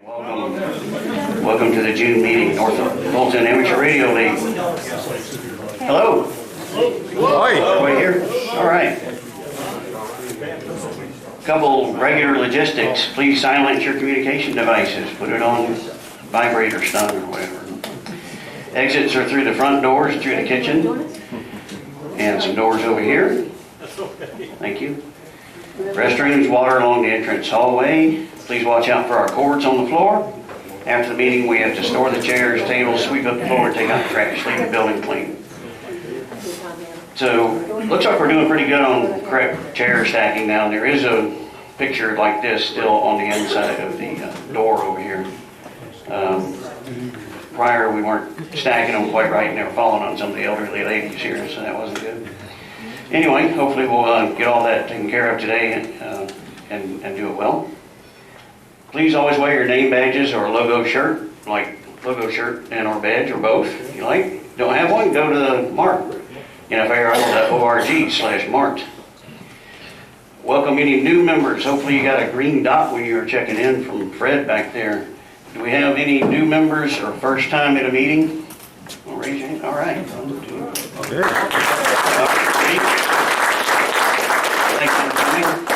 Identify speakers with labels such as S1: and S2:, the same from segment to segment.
S1: Welcome to the June meeting, North Fulton Amateur Radio League. Hello. Hi. Everybody here? All right. Couple regular logistics. Please silence your communication devices. Put it on vibrator stun or whatever. Exits are through the front doors, through the kitchen, and some doors over here. Thank you. Restrooms, water along the entrance hallway. Please watch out for our cords on the floor. After the meeting, we have to store the chairs, tables, sweep up the floor, take out the trash, leave the building clean. So, looks like we're doing pretty good on correct chair stacking now. There is a picture like this still on the inside of the door over here. Prior, we weren't stacking them quite right, and they were falling on some of the elderly ladies here, so that wasn't good. Anyway, hopefully we'll get all that taken care of today and do it well. Please always wear your name badges or a logo shirt, like logo shirt and or badge or both, if you like. Don't have one, go to the mark, NFARL.org/marked. Welcome any new members. Hopefully you got a green dot when you're checking in from Fred back there. Do we have any new members or first time at a meeting? Well, raise your hand. All right.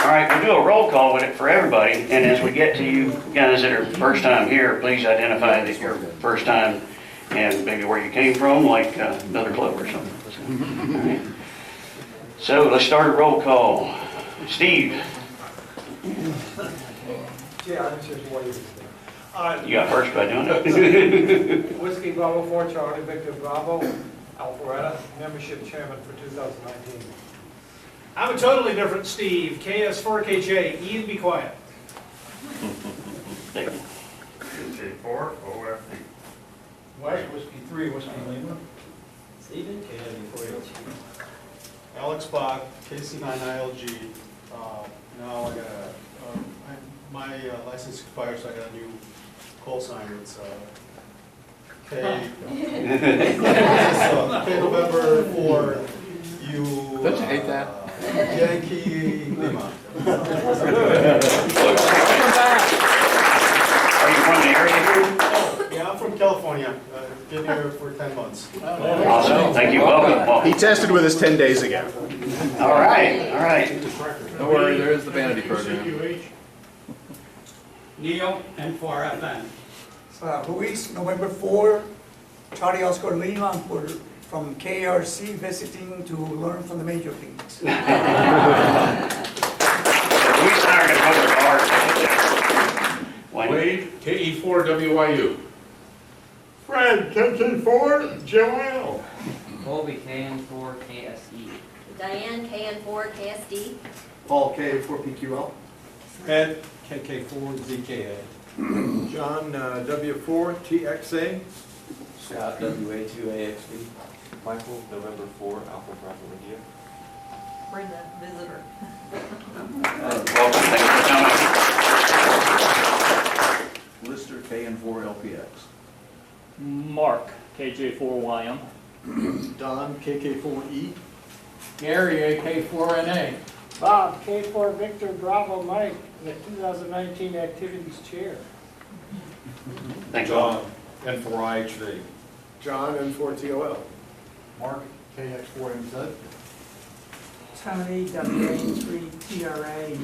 S1: All right, we'll do a roll call with it for everybody, and as we get to you guys that are first time here, please identify that you're first time and maybe where you came from, like another club or something. All right. So let's start a roll call. Steve. You got first by doing it.
S2: Whiskey Bravo 4, Charlie Victor Bravo, Alpharetta, membership chairman for 2019.
S3: I'm a totally different Steve, KS4KJ, Ian, be quiet.
S4: KJ4, OFD.
S2: White, Whiskey 3, Whiskey Lima.
S5: Stephen, KW4LG.
S6: Alex Bach, KC9ILG. Now I got my license expires, so I got a new call sign. It's K. K November 4.
S5: Don't you hate that?
S6: Yankee Lima.
S1: Are you from the area here?
S6: Yeah, I'm from California. Been here for 10 months.
S1: Awesome. Thank you. Welcome.
S4: He tested with us 10 days ago.
S1: All right. All right.
S5: Don't worry, there is the vanity program.
S3: Neil, N4FN.
S7: Luis, November 4, Charlie Oscar Lima from KRC visiting to learn from the major leagues.
S1: We started a
S4: Wade, KE4WYU.
S2: Fred, KK4, Joel.
S5: Colby, KN4KSE.
S8: Diane, KN4KSD.
S6: Paul, K4PQL.
S2: Fred, KK4ZKA.
S9: John, W4TXA.
S5: Scott, WA2AXB. Michael, November 4, Alpha Bravo India.
S8: Brenda, visitor.
S1: welcome. Thank you for coming.
S10: Lister, KN4LPX.
S11: Mark, KJ4YM.
S6: Don, KK4E.
S2: Gary, AK4NA. Bob, K4 Victor Bravo Mike, the 2019 Activities Chair.
S1: Thank you.
S9: John, N4IHV.
S6: John, N4TOL.
S2: Mark, KX4MZ.
S7: Tony, WA3TRA.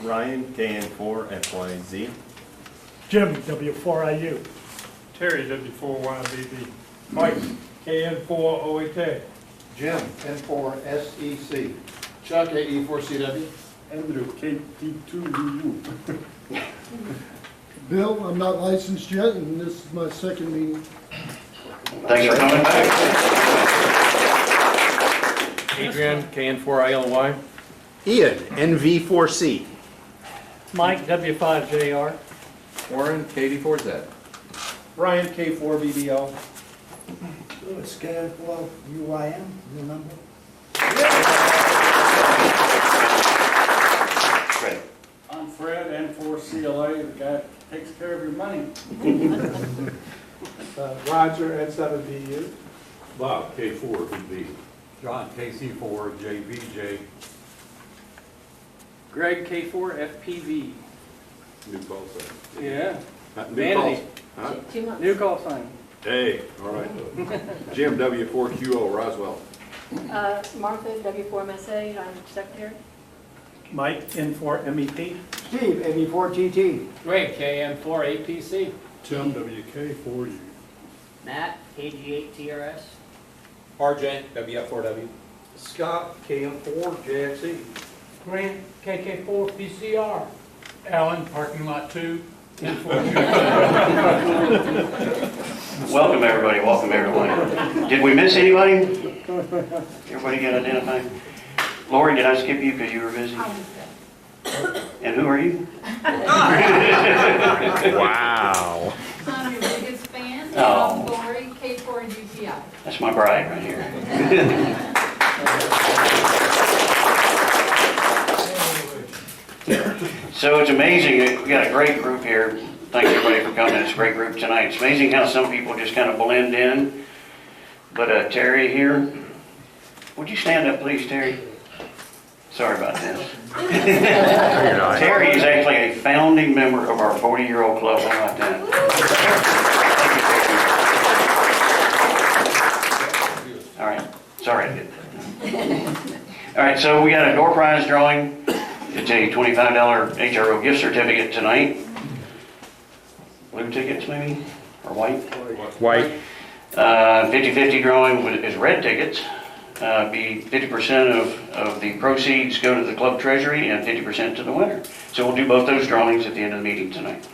S4: Ryan, KN4FYZ.
S2: Jim, W4IU.
S3: Terry, W4YBB.
S2: Mike, KN4OAK.
S6: Jim, N4SEC. Chuck, AE4CW.
S2: Andrew, KT2UU.
S12: Bill, I'm not licensed yet, and this is my second meeting.
S1: Thanks for coming back.
S9: Adrian, KN4ILY.
S4: Ian, NV4C.
S11: Mike, W5JR.
S5: Warren, KD4Z.
S2: Ryan, K4BBL.
S7: Louis, KF4UYM, your number?
S1: Fred.
S2: I'm Fred, N4CLA, the guy that takes care of your money. Roger, N7BU.
S9: Bob, K4BB. John, KC4JVJ.
S11: Greg, K4FPV.
S9: New call sign.
S11: Yeah.
S9: New call.
S11: Vanity.
S9: Huh?
S11: New call sign.
S9: Hey, all right. Jim, W4QO, Roswell.
S8: Martha, W4MSA, I'm secretary.
S11: Mike, N4MEP.
S7: Steve, NV4TT.
S11: Greg, KN4APC.
S12: Tim, WK4U.
S8: Matt, KG8TRS.
S5: RJ, WF4W.
S6: Scott, KM4JXE.
S2: Grant, KK4PCR.
S11: Allen, parking lot 2.
S1: Welcome, everybody. Welcome, everyone. Did we miss anybody? Everybody get identified? Lori, did I skip you because you were busy? And who are you?
S4: Wow.
S8: I'm your biggest fan.
S1: Oh.
S8: Lori, K4UTI.
S1: That's my bride right here. So it's amazing, we got a great group here. Thanks everybody for coming, it's a great group tonight. It's amazing how some people just kind of blend in. But Terry here, would you stand up please, Terry? Sorry about this. Terry is actually a founding member of our 40-year-old club. How about that? All right, sorry I did that. All right, so we got a door prize drawing. It's a $25 HRO gift certificate tonight. Blue tickets maybe, or white?
S4: White.
S1: 50-50 drawing is red tickets. Be 50% of the proceeds go to the club treasury and 50% to the winner. So we'll do both those drawings at the end of the meeting tonight.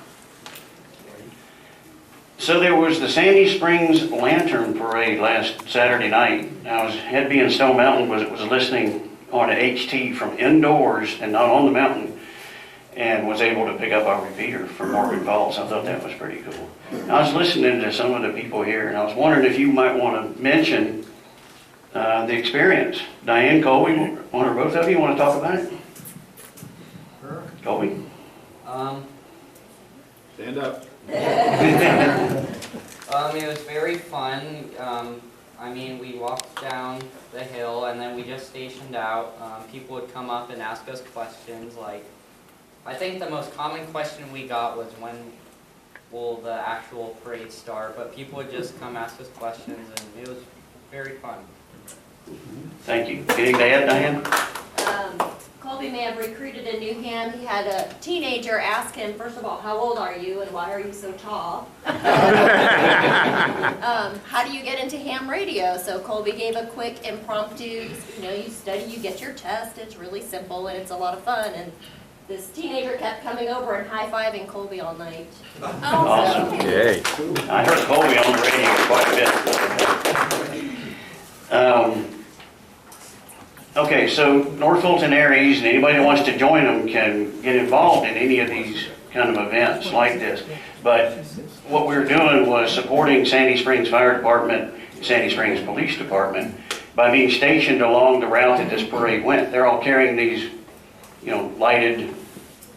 S1: So there was the Sandy Springs Lantern Parade last Saturday night. I had been in Stone Mountain, was listening on an HT from indoors and not on the mountain, and was able to pick up our repeater from Morgan Falls. I thought that was pretty cool. I was listening to some of the people here, and I was wondering if you might want to mention the experience. Diane, Colby, one or both of you want to talk about it?
S6: Sure.
S1: Colby?
S9: Stand up.
S10: It was very fun. I mean, we walked down the hill and then we just stationed out. People would come up and ask us questions like, I think the most common question we got was when will the actual parade start, but people would just come ask us questions and it was very fun.
S1: Thank you. Anything to add, Diane?
S8: Colby may have recruited a new ham. He had a teenager ask him, first of all, how old are you and why are you so tall? How do you get into ham radio? So Colby gave a quick impromptu, you study, you get your test, it's really simple and it's a lot of fun. And this teenager kept coming over and high-fiving Colby all night.
S1: Awesome.
S4: Yay.
S1: I heard Colby on the radio quite a bit. Okay, so North Fulton Aries, and anybody that wants to join them can get involved in any of these kind of events like this. But what we were doing was supporting Sandy Springs Fire Department, Sandy Springs Police Department, by being stationed along the route that this parade went. They're all carrying these, lighted,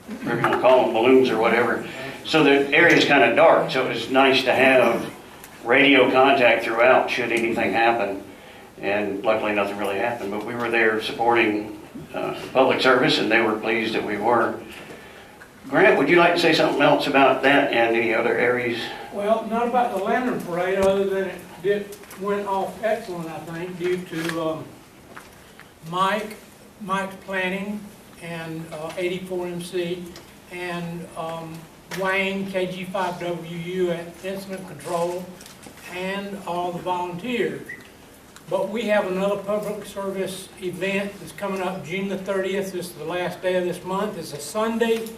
S1: whatever you want to call them, balloons or whatever. So the area's kind of dark, so it was nice to have radio contact throughout should anything happen. And luckily nothing really happened, but we were there supporting public service and they were pleased that we were. Grant, would you like to say something else about that and any other areas?
S2: Well, not about the lantern parade, other than it went off excellent, I think, due to Mike's planning and 84MC and Wayne, KG5WU at Incident Control, and all the volunteers. But we have another public service event that's coming up June the 30th. This is the last day of this month. It's a Sunday,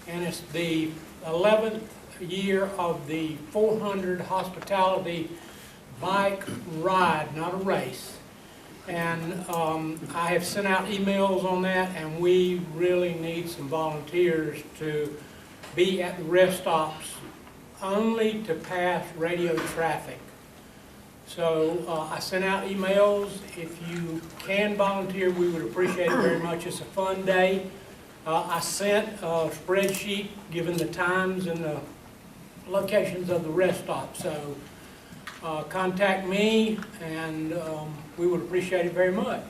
S2: and it's the 11th year of the 400 hospitality bike ride, not a race. And I have sent out emails on that, and we really need some volunteers to be at the rest stops only to pass radio traffic. So I sent out emails. If you can volunteer, we would appreciate it very much. It's a fun day. I sent a spreadsheet giving the times and the locations of the rest stops. So contact me and we would appreciate it very much.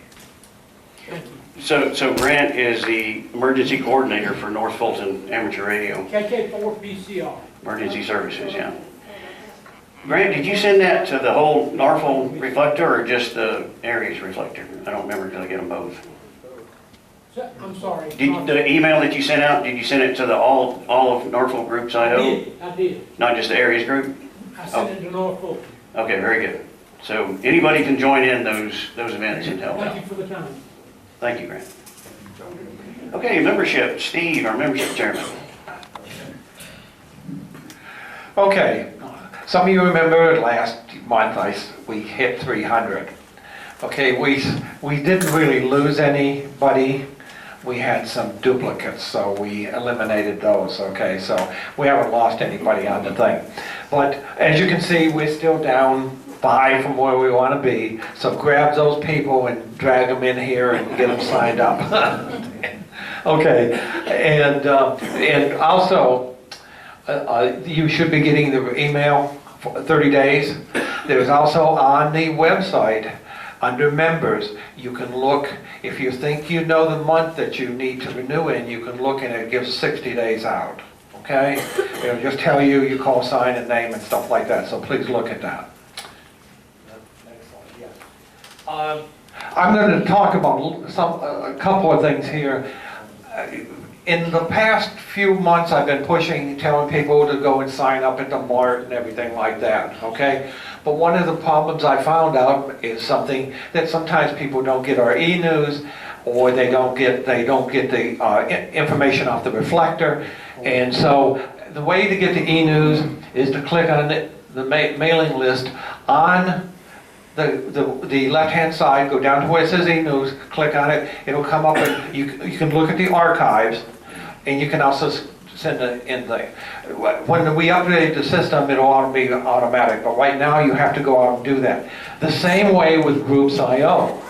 S2: Thank you.
S1: So Grant is the emergency coordinator for North Fulton Amateur Radio,
S2: KK4PCR.
S1: Emergency Services, yeah. Grant, did you send that to the whole Norfolk reflector or just the Aries reflector? I don't remember till I get them both.
S2: I'm sorry.
S1: The email that you sent out, did you send it to the all of Norfolk Groups IO?
S2: I did.
S1: Not just the Aries group?
S2: I sent it to Norfolk.
S1: Okay, very good. So anybody can join in those events and help
S2: Thank
S1: out.
S2: you for the time.
S1: Thank you, Grant. Okay, membership. Steve, our membership chairman.
S13: Okay, some of you remember last month we hit 300. Okay, we didn't really lose anybody. We had some duplicates, so we eliminated those. Okay, so we haven't lost anybody on the thing. But as you can see, we're still down 5 from where we want to be. So grab those people and drag them in here and get them signed up. Okay, and also you should be getting the email for 30 days. There's also on the website under members, you can look, if you think you know the month that you need to renew in, you can look and it gives 60 days out. Okay, it'll just tell you your call sign and name and stuff like that. So please look at that. I'm going to talk about a couple of things here. In the past few months, I've been telling people to go and sign up at the Mart and everything like that, okay? But one of the problems I found out is something that sometimes people don't get our e-news, or they don't get the information off the reflector. And so the way to get the e-news is to click on the mailing list on the left-hand side, go down to where it says e-news, click on it, it'll come up and you can look at the archives, and you can also send it in there. When we update the system, it'll be automatic, but right now you have to go out and do that. The same way with Groups IO,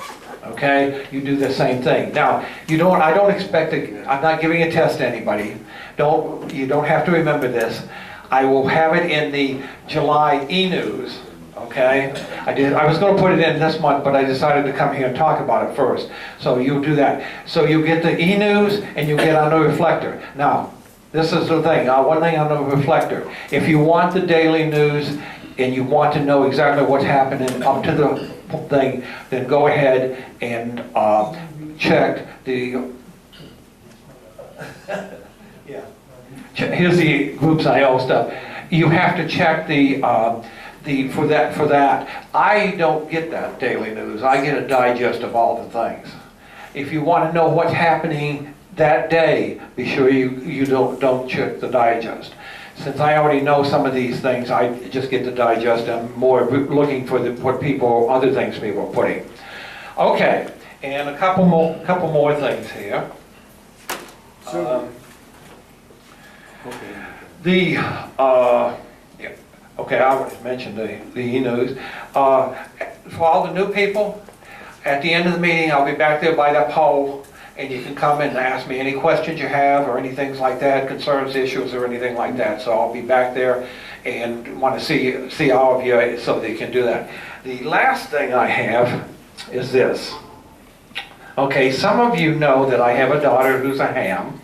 S13: okay? You do the same thing. Now, I don't expect I'm not giving a test to anybody. You don't have to remember this. I will have it in the July e-news. Okay, I was going to put it in this month, but I decided to come here and talk about it first. So you'll do that. So you get the e-news and you get on the reflector. Now, this is the thing. One thing on the reflector. If you want the daily news and you want to know exactly what's happening up to the thing, then go ahead and check the. Yeah. Here's the Groups IO stuff. You have to check for that. I don't get that daily news. I get a digest of all the things. If you want to know what's happening that day, be sure you don't check the digest. Since I already know some of these things, I just get the digest. I'm more looking for other things people are putting. Okay, and a couple more things here. Okay, I already mentioned the e-news. For all the new people, at the end of the meeting, I'll be back there by that pole, and you can come in and ask me any questions you have or anything like that, concerns, issues, or anything like that. So I'll be back there and want to see all of you so that you can do that. The last thing I have is this. Okay, some of you know that I have a daughter who's a ham,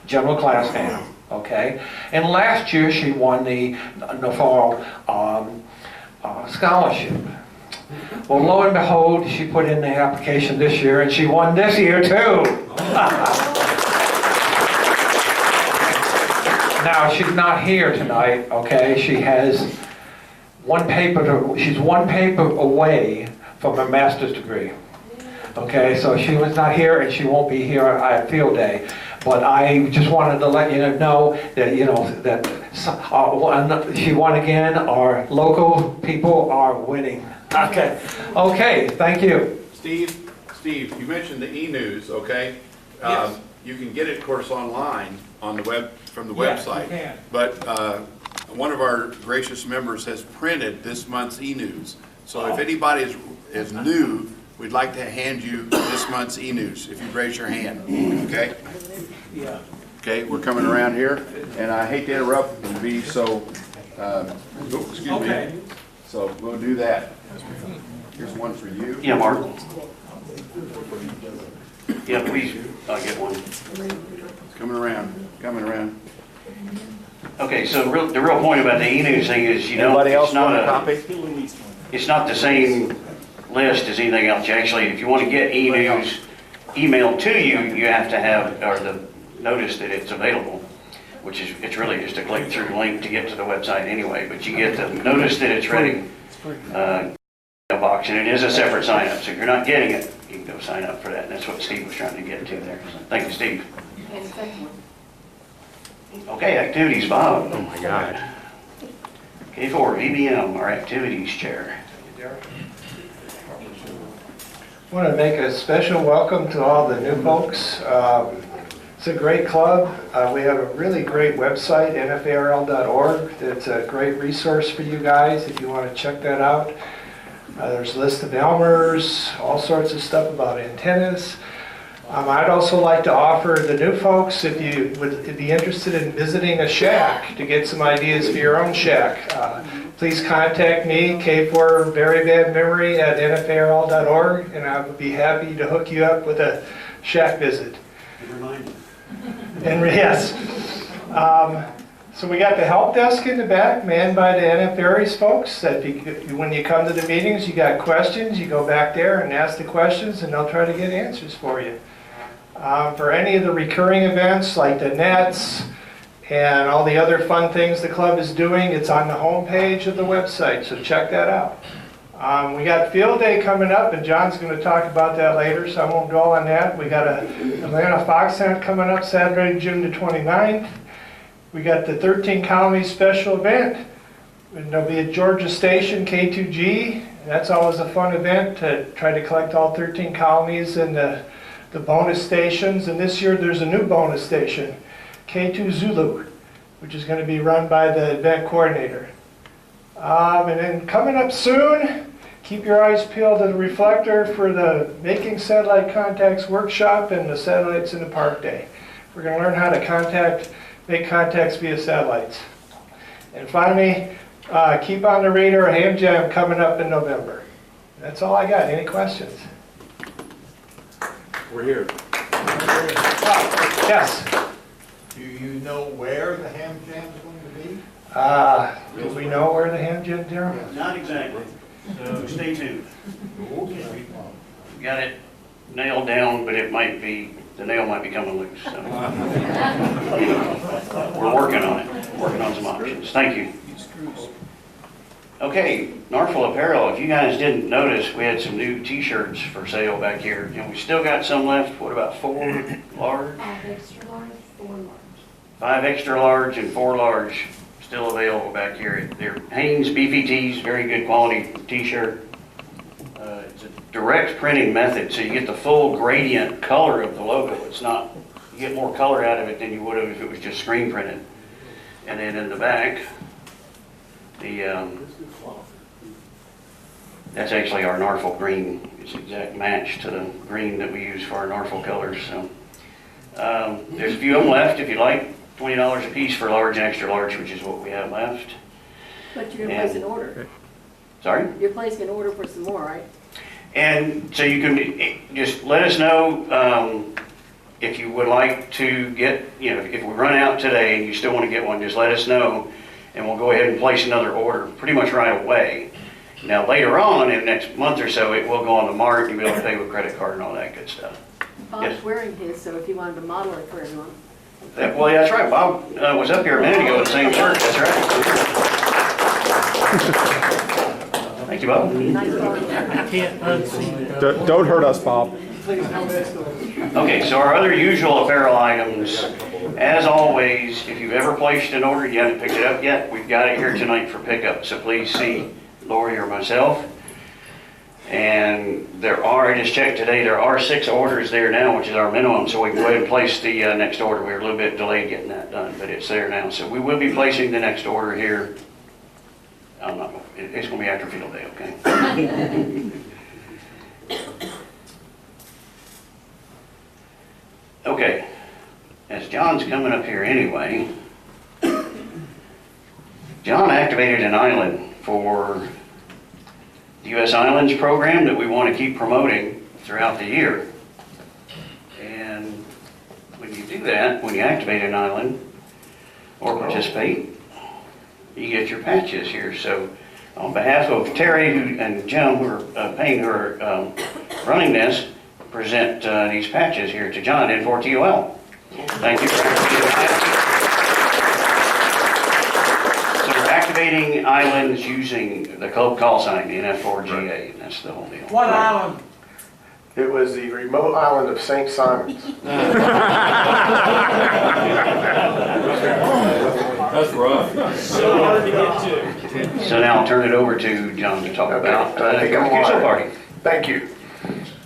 S13: general class ham. Okay, and last year she won the NFARL scholarship. Well, lo and behold, she put in the application this year, and she won this year too. Now she's not here tonight. Okay, she has she's one paper away from her master's degree. Okay, so she was not here, and she won't be here at field day. But I just wanted to let you know that she won again. Our local people are winning. Okay. Okay. Thank you.
S9: Steve, you mentioned the e-news. Okay.
S13: Yes.
S9: You can get it, of course, online on the from the
S13: Yes,
S9: website.
S13: you can.
S9: But one of our gracious members has printed this month's e-news. So if anybody is new, we'd like to hand you this month's e-news, if you raise your hand, okay?
S13: Yeah.
S9: Okay, we're coming around here, and I hate to interrupt and be so, excuse me. So we'll do that. Here's one for you.
S1: Yeah, Mark. Yeah, please, I'll get one.
S9: It's coming around, coming around.
S1: Okay, so the real point about the e-news thing is, you know,
S5: Anybody else
S1: it's not
S5: want a
S1: a,
S5: copy?
S1: it's not the same list as anything else. You actually, if you want to get e-news emailed to you, you have to have, or the notice that it's available, which is, it's really just a click-through link to get to the website anyway, but you get the notice that it's ready, box, and it is a separate sign-up, so if you're not getting it, you can go sign up for that, and that's what Steve was trying to get to there. Thank you, Steve. Okay, activities, Bob.
S4: Oh my God.
S1: K4, VBM, our activities chair.
S13: I want to make a special welcome to all the new folks. It's a great club. We have a really great website, NFARL.org. It's a great resource for you guys if you want to check that out. There's a list of Elmers, all sorts of stuff about antennas. I'd also like to offer the new folks, if you would be interested in visiting a shack to get some ideas for your own shack, please contact me, K4 Very Bad Memory at NFARL.org, and I would be happy to hook you up with a shack visit. And yes. So we got the help desk in the back, manned by the NFARS folks. That when you come to the meetings, you got questions, you go back there and ask the questions, and they'll try to get answers for you. For any of the recurring events like the nets and all the other fun things the club is doing, it's on the home page of the website, so check that out. We got Field Day coming up, and John's going to talk about that later, so I won't dwell on that. We got a Atlanta Fox Hunt coming up Saturday, June the 29th. We got the 13 Colonies special event. And there'll be at Georgia Station, K2G. That's always a fun event to try to collect all 13 colonies and the bonus stations. And this year there's a new bonus station, K2 Zulu, which is going to be run by the event coordinator. And then coming up soon, keep your eyes peeled to the reflector for the Making Satellite Contacts workshop and the Satellites in the Park Day. We're going to learn how to make contacts via satellites. And finally, keep on the radar, Ham Jam coming up in November. That's all I got. Any questions?
S5: We're here.
S13: Yes.
S14: Do you know where the ham jam is going to be?
S13: Do we know where the Ham Jam, Darryl?
S1: Not exactly, so stay tuned. We got it nailed down, but it might be, the nail might be coming loose, so. We're working on it, working on some options. Thank you. Okay, NFARL apparel, if you guys didn't notice, we had some new t-shirts for sale back here, and we still got some left. What about 4 large?
S8: 5 extra large, 4 large.
S1: 5 extra large and 4 large still available back here. They're Hanes beefy tees, very good quality t-shirt. It's a direct printing method, so you get the full gradient color of the logo. It's not, you get more color out of it than you would have if it was just screen printed. And then in the back, that's actually our NFARL green. It's an exact match to the green that we use for our NFARL colors. So there's a few of them left if you'd like. $20 a piece for large and extra large, which is what we have left.
S15: But you're going to place an order.
S1: Sorry?
S15: You're placing an order for some more, right?
S1: And so you can just let us know if you would like to get, if we run out today and you still want to get one, just let us know and we'll go ahead and place another order pretty much right away. Now later on, in the next month or so, it will go on the mart and you'll be able to pay with credit card and all that good stuff.
S15: Bob's
S1: Yes.
S15: wearing his, so if you wanted to model it for everyone.
S1: Well, yeah, that's right. Bob was up here a minute ago in the same shirt. That's right. Thank you, Bob.
S15: Nice volume.
S2: Can't unsee.
S4: Don't hurt us, Bob.
S1: Okay, so our other usual apparel items, as always, if you've ever placed an order, you haven't picked it up yet, we've got it here tonight for pickup. So please see Lori or myself. And there are, I just checked today, there are 6 orders there now, which is our minimum, so we can go ahead and place the next order. We were a little bit delayed getting that done, but it's there now. So we will be placing the next order here. It's going to be after Field Day, okay? Okay, as John's coming up here anyway, John activated an island for the U.S. Islands program that we want to keep promoting throughout the year. do that, when you activate an island or participate, you get your patches here. So on behalf of Terry and Jim, who are paying, who are running this, present these patches here to John at N4TOL. Thank you for So we're activating islands using the club call sign, the NF4GA. That's the whole deal.
S2: What island?
S14: It was the remote island of St. Simons.
S5: That's rough.
S3: So hard to get to.
S1: So now I'll turn it over to John to talk about
S14: I think I'm
S1: the QSO
S14: live.
S1: party.
S14: Thank you.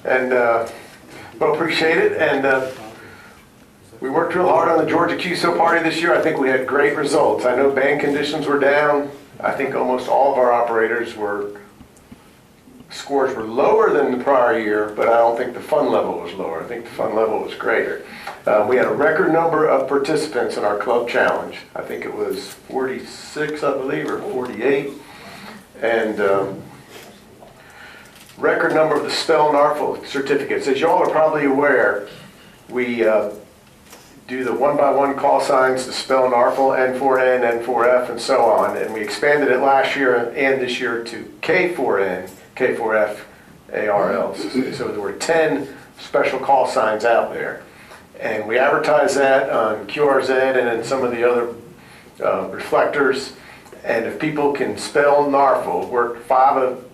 S14: And, well, appreciate it. And we worked real hard on the Georgia QSO party this year. I think we had great results. I know band conditions were down. I think almost all of our operators scores were lower than the prior year, but I don't think the fun level was lower. I think the fun level was greater. We had a record number of participants in our club challenge. I think it was 46, I believe, or 48. And record number of the Spell and ARFL certificates. As y'all are probably aware, we do the one-by-one call signs to Spell and ARFL, N4N, N4F, and so on. And we expanded it last year and this year to K4N, K4F, ARLs. So there were 10 special call signs out there. And we advertise that on QRZ and in some of the other reflectors. And if people can spell NARFL, work 5 of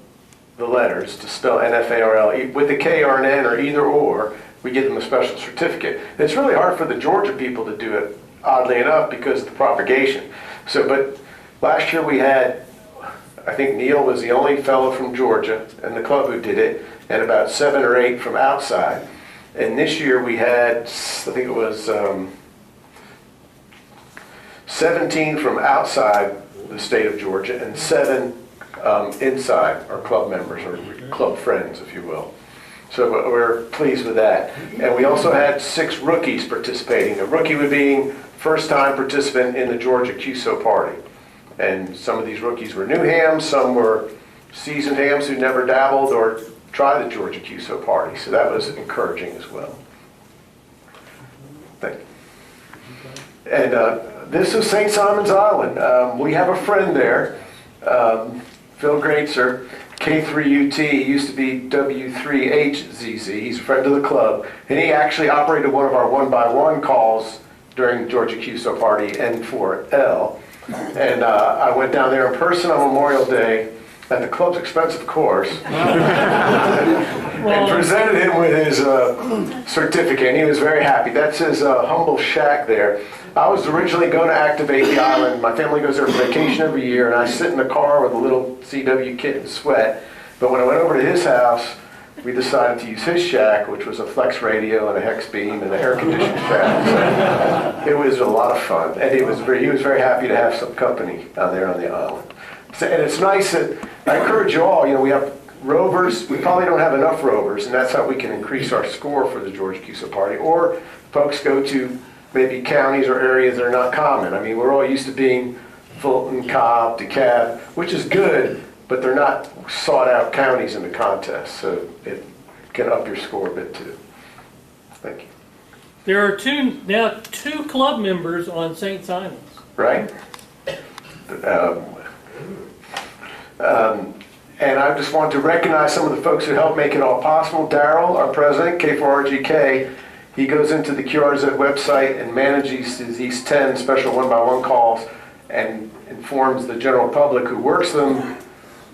S14: the letters to spell NFARL with the K or an N or either or, we give them a special certificate. It's really hard for the Georgia people to do it, oddly enough, because of the propagation. So, but last year we had, I think Neil was the only fellow from Georgia and the club who did it, and about 7 or 8 from outside. And this year we had, I think it was 17 from outside the state of Georgia and 7 inside, our club members, or club friends, if you will. So we're pleased with that. And we also had 6 rookies participating. A rookie would be first-time participant in the Georgia QSO party. And some of these rookies were new hams, some were seasoned hams who never dabbled or tried the Georgia QSO party. So that was encouraging as well. Thank you. And this is St. Simon's Island. We have a friend there, Phil Greatzer, K3UT. He used to be W3HZZ. He's a friend of the club. And he actually operated one of our one-by-one calls during the Georgia QSO party, N4L. And I went down there in person on Memorial Day at the club's expense, of course, and presented him with his certificate, and he was very happy. That's his humble shack there. I was originally going to activate the island. My family goes there for vacation every year, and I sit in the car with a little CW kit and sweat. But when I went over to his house, we decided to use his shack, which was a flex radio and a hex beam and an air conditioned shack. So it was a lot of fun, and he was very happy to have some company down there on the island. So, and it's nice that I encourage you all. You know, we have rovers. We probably don't have enough rovers, and that's how we can increase our score for the Georgia QSO party. Or folks go to maybe counties or areas that are not common. I mean, we're all used to being Fulton, Cobb, DeKalb, which is good, but they're not sought out counties in the contest, so it can up your score a bit too. Thank you.
S11: There are now two club members on St. Simon's.
S14: Right? And I just want to recognize some of the folks who helped make it all possible. Daryl, our president, K4RGK, he goes into the QRZ website and manages these 10 special one-by-one calls and informs the general public who works them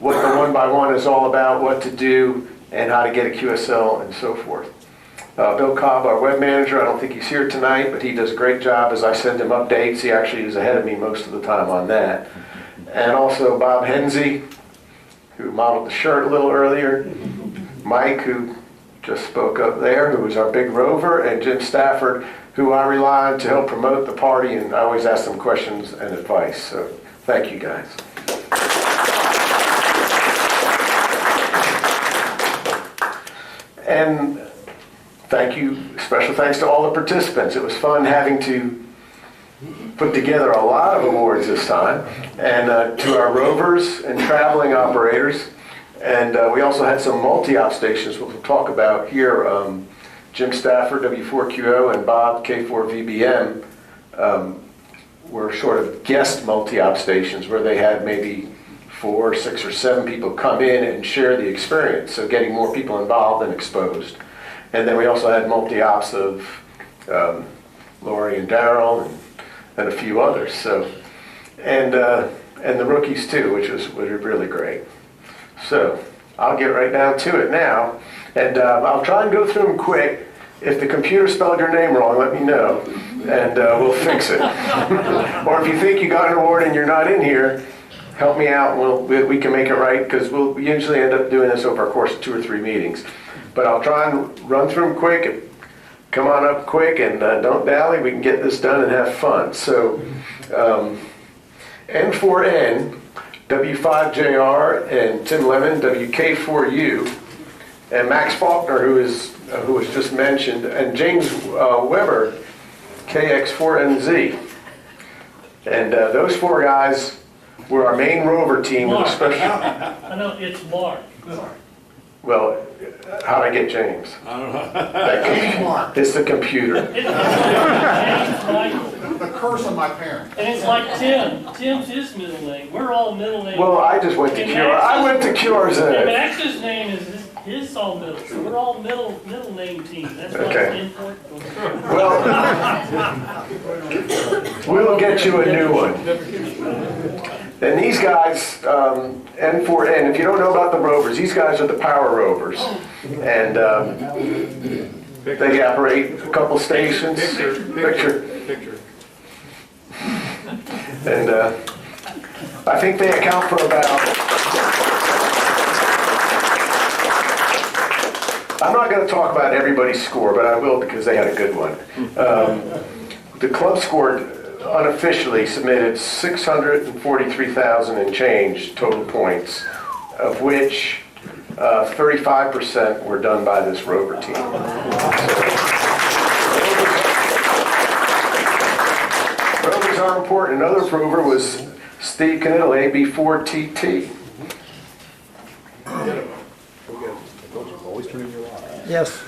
S14: what the one-by-one is all about, what to do, and how to get a QSL, and so forth. Bill Cobb, our web manager, I don't think he's here tonight, but he does a great job as I send him updates. He actually is ahead of me most of the time on that. And also Bob Henze, who modeled the shirt a little earlier. Mike, who just spoke up there, who was our big rover, and Jim Stafford, who I rely on to help promote the party, and I always ask them questions and advice. So thank you guys. And thank you, special thanks to all the participants. It was fun having to put together a lot of awards this time, and to our rovers and traveling operators. And we also had some multi-op stations, which we'll talk about here Jim Stafford, W4QO, and Bob, K4VBM, were sort of guest multi-op stations where they had maybe 4, 6, or 7 people come in and share the experience, so getting more people involved and exposed. And then we also had multi-ops of Lori and Daryl and a few others. So, and the rookies too, which was really great. So I'll get right down to it now, and I'll try and go through them quick. If the computer spelled your name wrong, let me know, and we'll fix it. Or if you think you got an award and you're not in here, help me out, and we can make it right, because we usually end up doing this over a course of 2 or 3 meetings. But I'll try and run through them quick, and come on up quick, and don't dally. We can get this done and have fun. So N4N, W5JR, and Tim Lemon, WK4U, and Max Faulkner, who was just mentioned, and James Weber, KX4NZ. And those 4 guys were our main rover team.
S11: Mark.
S14: With a special.
S11: I know, it's Mark.
S14: Well, how'd I get James?
S9: I don't know.
S14: It's the computer.
S11: It's Michael.
S9: The curse of my parents.
S11: And it's like Tim. Tim's his middle name. We're all middle names.
S14: Well, I just went to Cure. I went to Cure's.
S11: And Max's name is his all middle. So we're all middle name team. That's why
S14: Okay.
S11: it's important.
S14: Well, we'll get you a new one. And these guys, N4N, if you don't know about the rovers, these guys are the power rovers. And they operate a couple stations. Picture. And I think they account for about... I'm not going to talk about everybody's score, but I will because they had a good one. The club scored unofficially submitted 643,000 and change total points, of which 35% were done by this rover team. Rovers are important. Another rover was Steve Caniddle, AB4TT.
S7: Yes.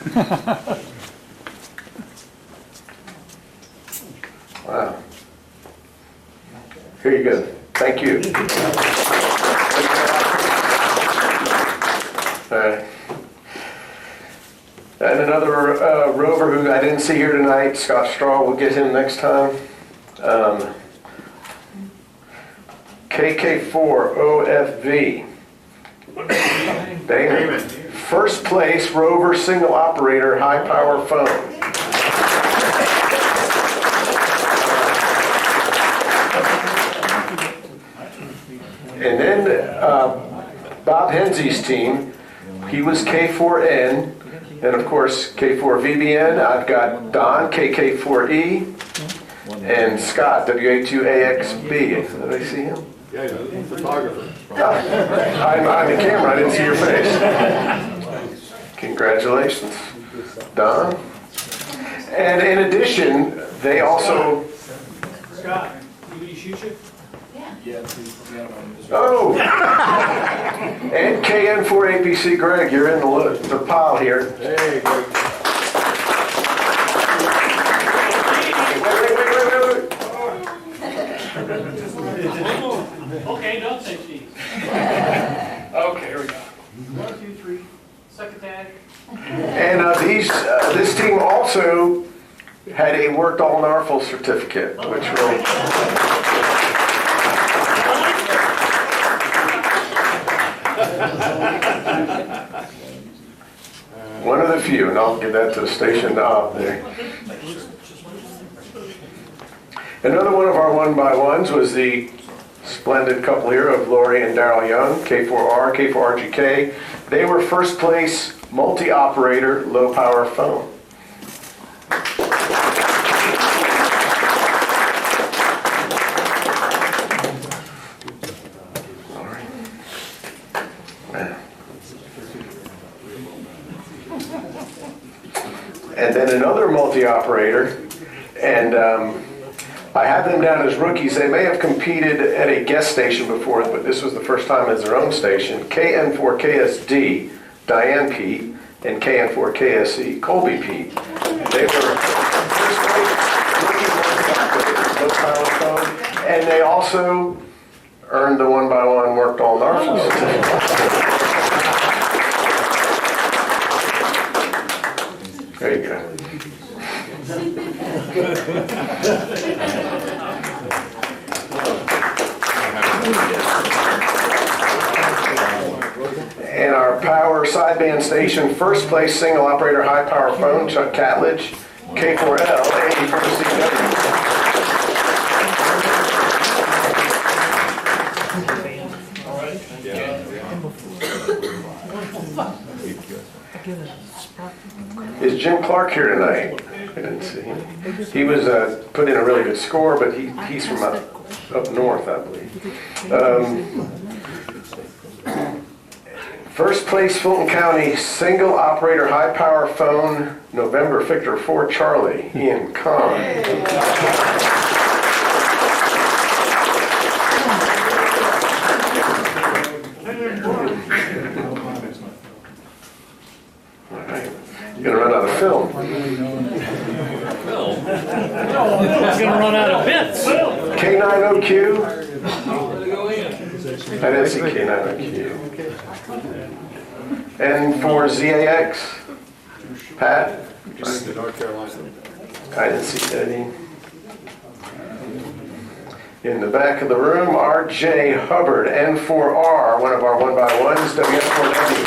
S14: Wow. Here you go. Thank you. All right. And another rover who I didn't see here tonight, Scott Straw, we'll get him next time. KK4OFV. Damon. First place rover single operator high power phone. And then Bob Hensley's team, he was K4N, and of course K4VBN. I've got Don, KK4E, and Scott, WA2AXB. Did I see him?
S9: Yeah, photographer.
S14: I'm on the camera, I didn't see your face. Congratulations, Don. And in addition, they also...
S3: Scott, you shoot you?
S14: Oh! And KN4APC Greg, you're in the pile here.
S9: Hey, Greg.
S14: Wait.
S11: Okay, don't say cheese.
S3: Okay, here we go. 1, 2, 3. Second tag.
S14: And this team also had a worked all NARFL certificate, which really... One of the few, and I'll give that to the station op there. Another one of our 1x1s was the splendid couple here of Lori and Daryl Young, K4R, K4RGK. They were first place multi-operator low power phone. And then another multi-operator, and I had them down as rookies. They may have competed at a guest station before, but this was the first time as their own station. KN4KSD, Diane P., and KN4KSE Colby Pete. They were first place rookie low power phone, and they also earned the 1x1 worked all Norfolk. There you go. And our power sideband station, first place single operator high power phone, Chuck Catledge, K4L, 84CW. Is Jim Clark here tonight? I didn't see him. He was put in a really good score, but he's from up north, I believe. First place Fulton County single operator high power phone, November Victor 4 Charlie, Ian Kahn. You're gonna run out of film.
S11: It's gonna run out of bits.
S14: K90Q. I didn't see K90Q. N4ZAX. Pat?
S5: North Carolina.
S14: I didn't see Eddie. In the back of the room, RJ Hubbard, N4R, one of our 1x1s, WS490.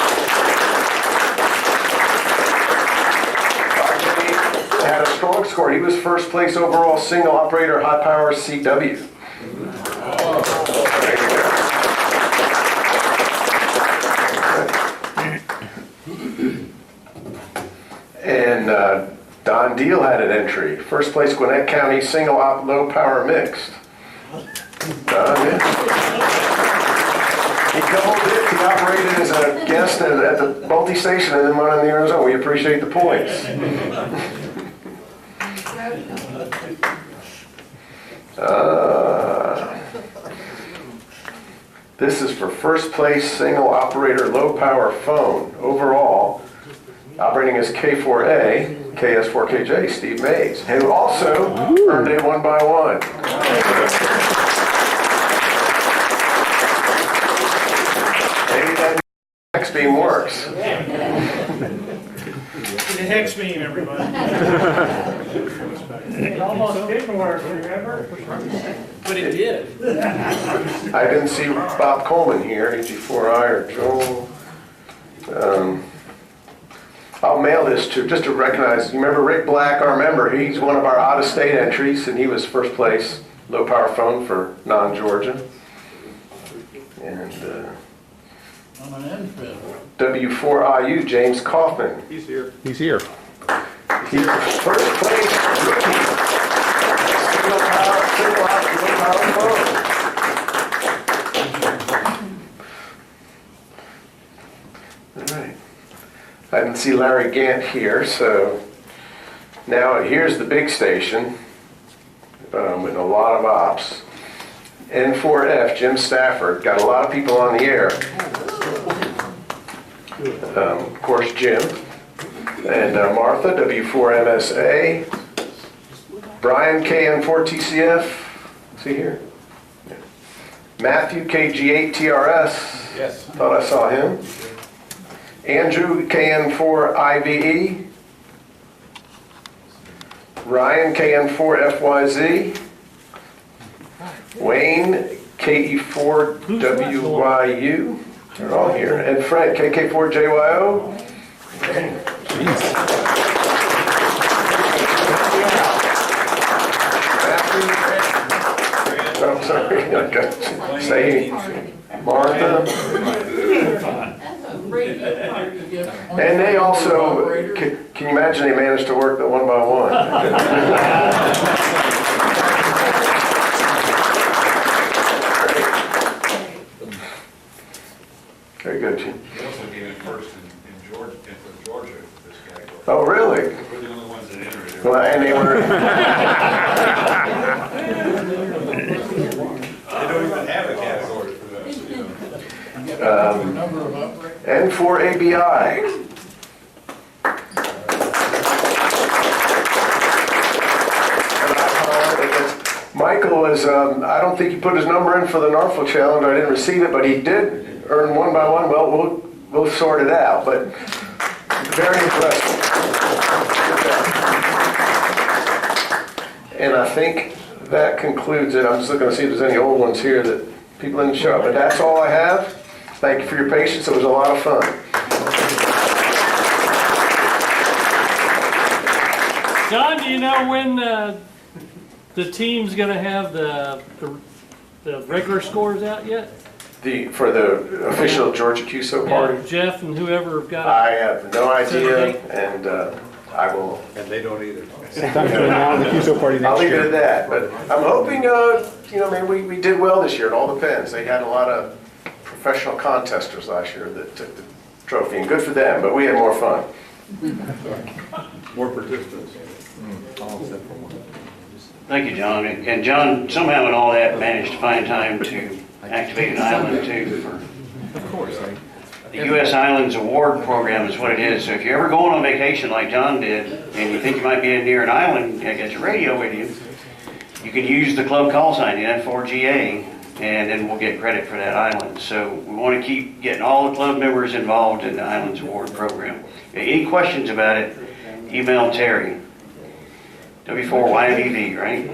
S14: Had a strong score. He was first place overall single operator high power CW. And Don Deal had an entry. First place Gwinnett County single op low power mixed. Don, yeah. He doubled it. He operated as a guest at the multi-station and then went on the Arizona. We appreciate the points. This is for first place single operator low power phone overall, operating as K4A, KS4KJ, Steve Mays, who also earned a 1x1. Maybe that next beam works.
S3: The hex beam, everybody.
S2: It almost didn't work, remember?
S3: But it did.
S14: I didn't see Bob Coleman here, AG4I or Joel. I'll mail this just to recognize, you remember Rick Black, our member, he's one of our out-of-state entries, and he was first place low power phone for non-Georgia. And W4IU, James Kaufman.
S5: He's here.
S4: He's here.
S14: He's first place rookie. Single power phone. All right. I didn't see Larry Gant here, so now here's the big station with a lot of ops. N4F, Jim Stafford, got a lot of people on the air. Of course, Jim. And Martha, W4MSA. Brian, KN4TCF. See here? Yeah. Matthew, KG8TRS.
S5: Yes.
S14: Thought I saw him. Andrew, KN4IVE. Ryan, KN4FYZ. Wayne, KE4WYU. They're all here. And Fred, KK4JYO. I'm sorry. Okay. Say Martha. And they also, can you imagine they managed to work the 1x1? Very good, Jim.
S16: We also came in first in Georgia, for Georgia, this category.
S14: Oh, really?
S16: We're the only ones that entered it.
S14: Well, and they were.
S16: They don't even have a category for that, so, you know.
S14: And for ABI, was, I don't think he put his number in for the NARFL challenge. I didn't receive it, but he did earn 1 by 1. Well, we'll sort it out, but very impressive. And I think that concludes it. I'm just looking to see if there's any old ones here that people didn't show up. But that's all I have. Thank you for your patience. It was a lot of fun.
S11: John, do you know when the team's going to have the regular scores out yet?
S14: For the official Georgia QSO party?
S11: Yeah, Jeff and whoever have got it.
S14: I have no idea, and I will.
S16: And they don't either.
S14: I'll leave it at that. But I'm hoping, maybe we did well this year. It all depends. They had a lot of professional contesters last year that took the trophy, and good for them. But we had more fun.
S16: More participants.
S1: Thank you, John. And John, somehow in all that, managed to find time to activate an island too for the U.S. Islands Award Program is what it is. So if you're ever going on vacation like John did, and you think you might be near an island, you got your radio with you, you can use the club call sign, the NFARL, and then we'll get credit for that island. So we want to keep getting all the club members involved in the Islands Award Program. Any questions about it, email Terry. W4YVV, right?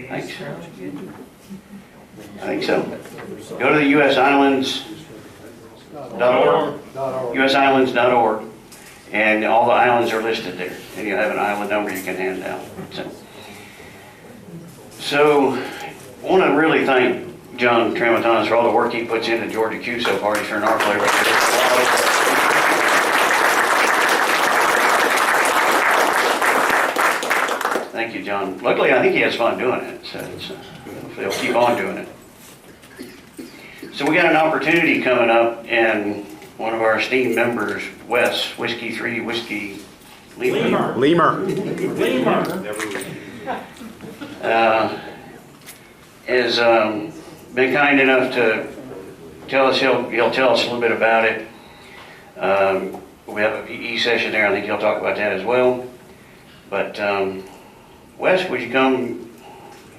S1: Thanks. I think so. Go to the usislands.org, usislands.org, and all the islands are listed there. And you'll have an island number you can hand out. So I want to really thank John Tramontanis for all the work he puts into Georgia QSO parties for an art play. Thank you, John. Luckily, I think he has fun doing it, so hopefully he'll keep on doing it. So we got an opportunity coming up, and one of our esteemed members, Wes, Whiskey 3, Whiskey
S4: Lemur.
S1: has been kind enough to tell us, he'll tell us a little bit about it. We have a PE session there, I think he'll talk about that as well. But Wes, would you come?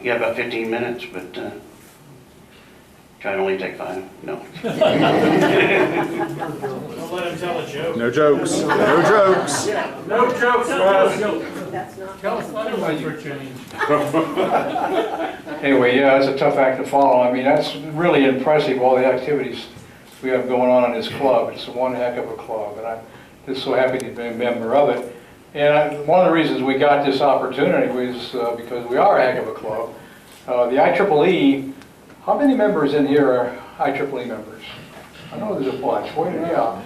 S1: You have about 15 minutes, but try to only take 5. No.
S3: Don't let him tell a joke.
S4: No jokes. No jokes.
S3: No jokes, Wes.
S15: That's not.
S2: Tell us otherwise for a change.
S13: Anyway, yeah, it's a tough act to follow. I mean, that's really impressive, all the activities we have going on in this club. It's one heck of a club, and I'm just so happy to be a member of it. And one of the reasons we got this opportunity was because we are a heck of a club. The IEEE, how many members in here are IEEE members? I know there's a bunch. Yeah.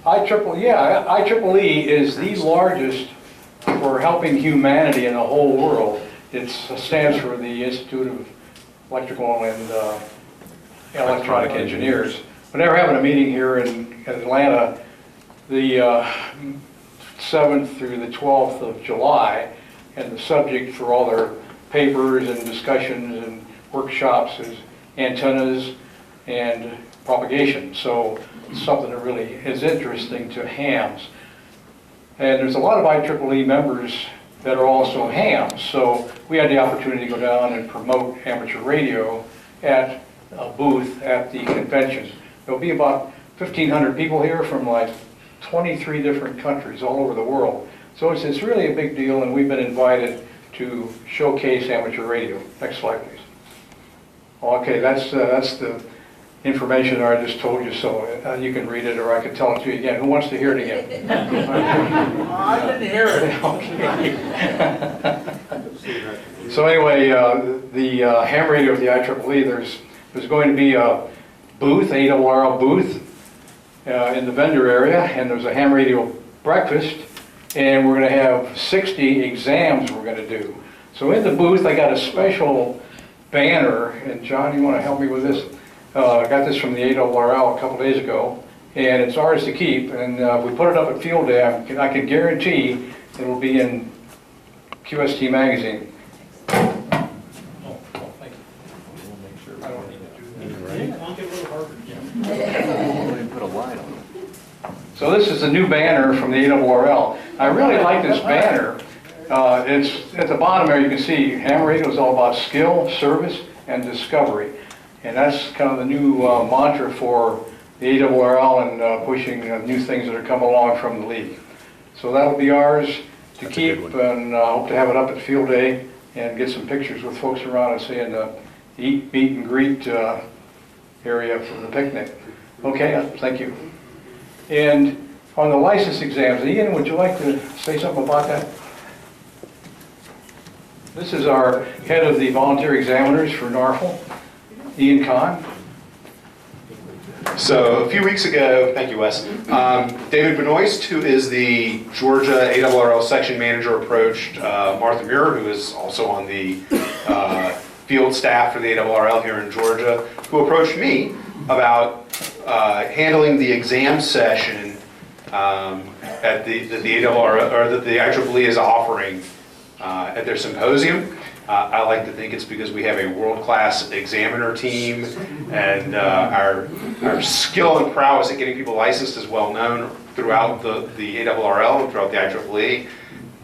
S13: IEEE is the largest for helping humanity in the whole world. It stands for the Institute of Electrical and Electronic Engineers. But they're having a meeting here in Atlanta the 7th through the 12th of July, and the subject for all their papers and discussions and workshops is antennas and propagation. So it's something that really is interesting to hams. And there's a lot of IEEE members that are also hams. So we had the opportunity to go down and promote amateur radio at a booth at the convention. There'll be about 1,500 people here from like 23 different countries all over the world. So it's really a big deal, and we've been invited to showcase amateur radio. Next slide, please. Okay, that's the information I just told you, so you can read it, or I can tell it to you again. Who wants to hear it again?
S2: I didn't hear it.
S13: Okay. So anyway, the ham radio of the IEEE, there's going to be a booth, ARRL booth, in the vendor area, and there's a ham radio breakfast, and we're going to have 60 exams we're going to do. So in the booth, I got a special banner, and John, you want to help me with this? I got this from the ARRL a couple days ago, and it's ours to keep, and we put it up at Field Day. I can guarantee it will be in QST magazine. So this is the new banner from the ARRL. I really like this banner It's at the bottom there, you can see ham radio is all about skill, service, and discovery. And that's kind of the new mantra for the ARRL and pushing new things that are coming along from the league. So that'll be ours to keep, and hope to have it up at field day and get some pictures with folks around us in the eat, meet, and greet area for the picnic. Okay, thank you. And on the license exams, Ian, would you like to say something about that? This is our head of the volunteer examiners for NFARL, Ian Kahn.
S17: So a few weeks ago, thank you, Wes, David Benoist, who is the Georgia ARRL section manager, approached Martha Muir, who is also on the field staff for the ARRL here in Georgia, who approached me about handling the exam session at the ARRL, or that the IEEE is offering at their symposium. I like to think it's because we have a world-class examiner team, and our skill and prowess at getting people licensed is well known throughout the ARRL and throughout the IEEE.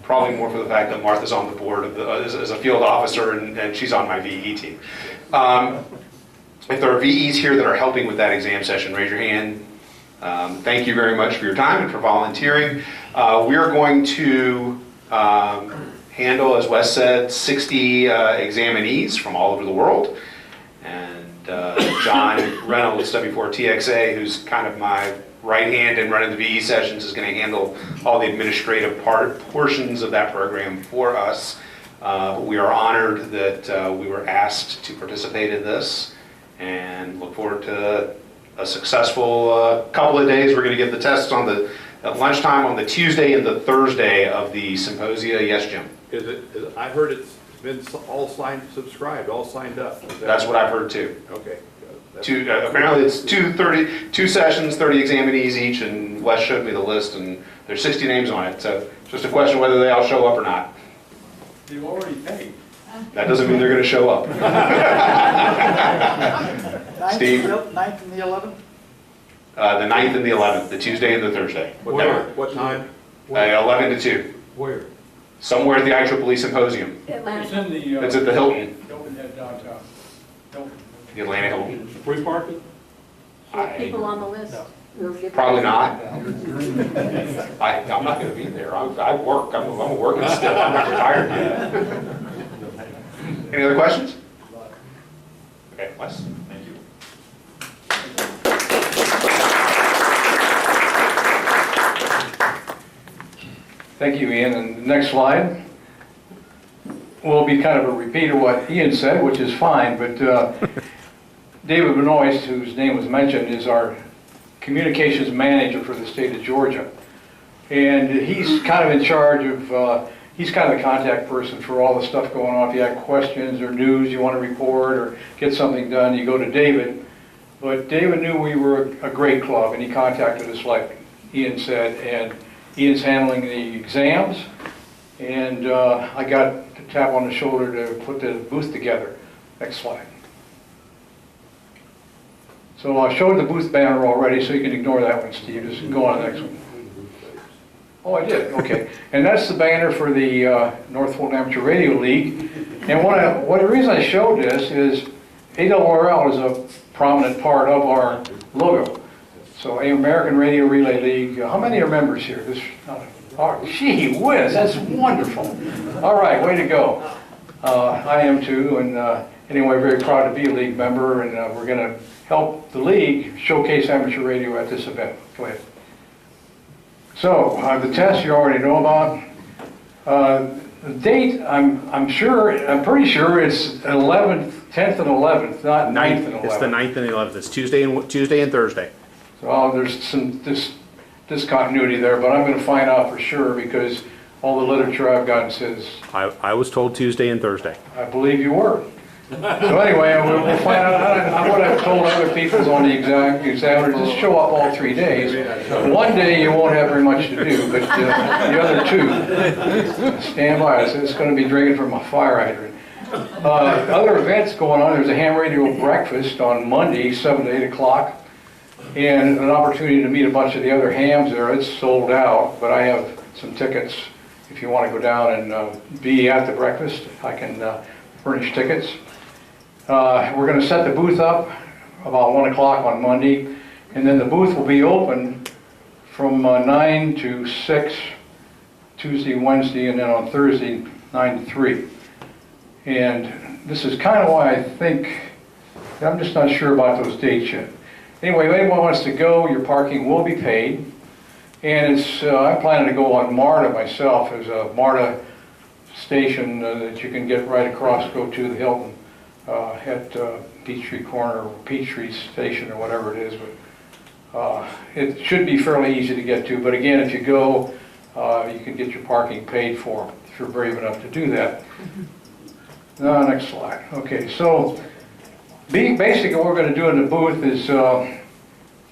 S17: Probably more for the fact that Martha's on the board of as a field officer, and she's on my VE team. If there are VEs here that are helping with that exam session, raise your hand. Thank you very much for your time and for volunteering. We are going to handle, as Wes said, 60 examinees from all over the world. And John Reynolds, W4TXA, who's kind of my right hand in running the VE sessions, is going to handle all the administrative portions of that program for us. But we are honored that we were asked to participate in this, and look forward to a successful couple of days. We're going to get the tests on at lunchtime on the Tuesday and the Thursday of the symposia. Yes, Jim?
S16: I heard it's been all subscribed, all signed up.
S17: That's what I've heard too.
S16: Okay.
S17: Apparently it's two sessions, 30 examinees each, and Wes showed me the list, and there's 60 names on it. So it's just a question whether they all show up or not.
S6: They've already paid.
S17: That doesn't mean they're going to show up. Steve?
S7: 9th and the 11th?
S17: The 9th and the 11th, the Tuesday and the Thursday.
S16: What time?
S17: 11 to 2.
S16: Where?
S17: Somewhere at the IEEE Symposium.
S2: It's in the.
S17: It's at the Hilton.
S2: Hilton at downtown. Hilton.
S17: The Atlanta Hilton.
S16: Free parking?
S15: People on the list. We'll get
S17: Probably
S15: back.
S17: not. I'm not going to be there. I work. I'm working still. I'm not retired yet. Any other questions? Okay, Wes. Thank you.
S13: Thank you, Ian. And the next slide will be kind of a repeat of what Ian said, which is fine, but David Benoist, whose name was mentioned, is our communications manager for the state of Georgia. And he's kind of in charge of, he's kind of the contact person for all the stuff going on. If you have questions or news you want to report or get something done, you go to David. But David knew we were a great club, and he contacted us like Ian said, and Ian's handling the exams, and I got the tap on the shoulder to put the booth together. Next slide. So I showed the booth banner already, so you can ignore that one, Steve. Just go on to the next one. Oh, I did, okay. And that's the banner for the North Fulton Amateur Radio League. And the reason I showed this is ARRL is a prominent part of our logo. So American Radio Relay League, how many are members here? Oh, gee whiz, that's wonderful. All right, way to go. I am too, and anyway, very proud to be a league member, and we're going to help the league showcase amateur radio at this event. Go ahead. So the test you already know about. The date, I'm pretty sure it's 11th, 10th and 11th, not 9th and 11th.
S4: It's the 9th and the 11th. It's Tuesday and Thursday.
S13: So there's some discontinuity there, but I'm going to find out for sure because all the literature I've gotten says.
S4: I was told Tuesday and Thursday.
S13: I believe you were. So anyway, we'll find out what I've told other people on the examiner. Just show up all 3 days. One day you won't have very much to do, but the other two, stand by. It's going to be drinking from a fire hydrant. Other events going on. There's a ham radio breakfast on Monday, 7 to 8 o'clock. And an opportunity to meet a bunch of the other hams there. It's sold out, but I have some tickets if you want to go down and be at the breakfast, I can furnish tickets. We're going to set the booth up about 1 o'clock on Monday, and then the booth will be open from 9 to 6, Tuesday, Wednesday, and then on Thursday, 9 to 3. And this is kind of why I think, I'm just not sure about those dates yet. Anyway, if anyone wants to go, your parking will be paid. And I'm planning to go on MARTA myself. There's a MARTA station that you can get right across, go to the Hilton at Peachtree Corner, or Peachtree Station, or whatever it is. But it should be fairly easy to get to. But again, if you go, you can get your parking paid for if you're brave enough to do that. Next slide. Okay, so basically what we're going to do in the booth is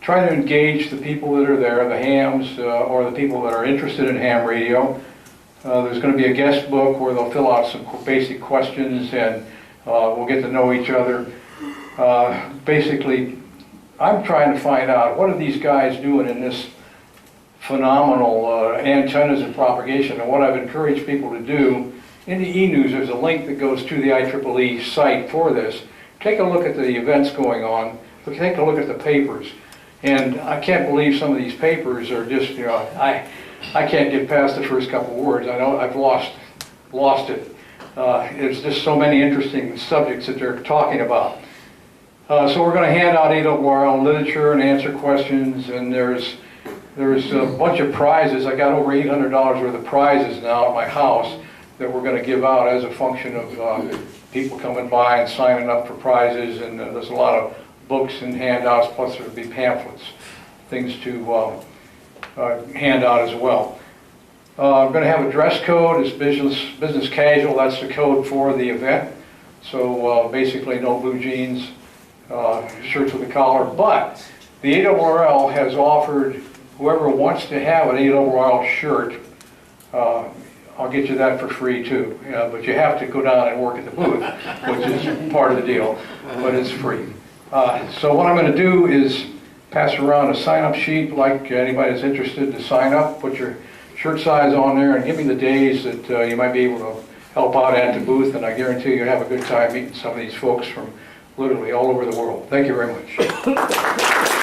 S13: try to engage the people that are there, the hams, or the people that are interested in ham radio. There's going to be a guest book where they'll fill out some basic questions, and we'll get to know each other. Basically, I'm trying to find out what are these guys doing in this phenomenal antennas and propagation. And what I've encouraged people to do, in the e-news there's a link that goes to the IEEE site for this. Take a look at the events going on, take a look at the papers. And I can't believe some of these papers are just, you know, I can't get past the first couple words. I know I've lost it. There's just so many interesting subjects that they're talking about. So we're going to hand out ARRL literature and answer questions, and there's a bunch of prizes. I got over $800 worth of prizes now at my house that we're going to give out as a function of people coming by and signing up for prizes, and there's a lot of books and handouts, plus there'll be pamphlets, things to hand out as well. I'm going to have a dress code. It's business casual. That's the code for the event. So basically no blue jeans, shirts with a collar. But the ARRL has offered whoever wants to have an ARRL shirt, I'll get you that for free too. But you have to go down and work at the booth, which is part of the deal, but it's free. So what I'm going to do is pass around a sign-up sheet, like anybody that's interested to sign up, put your shirt size on there, and give me the days that you might be able to help out at the booth, and I guarantee you'll have a good time meeting some of these folks from literally all over the world. Thank you very much.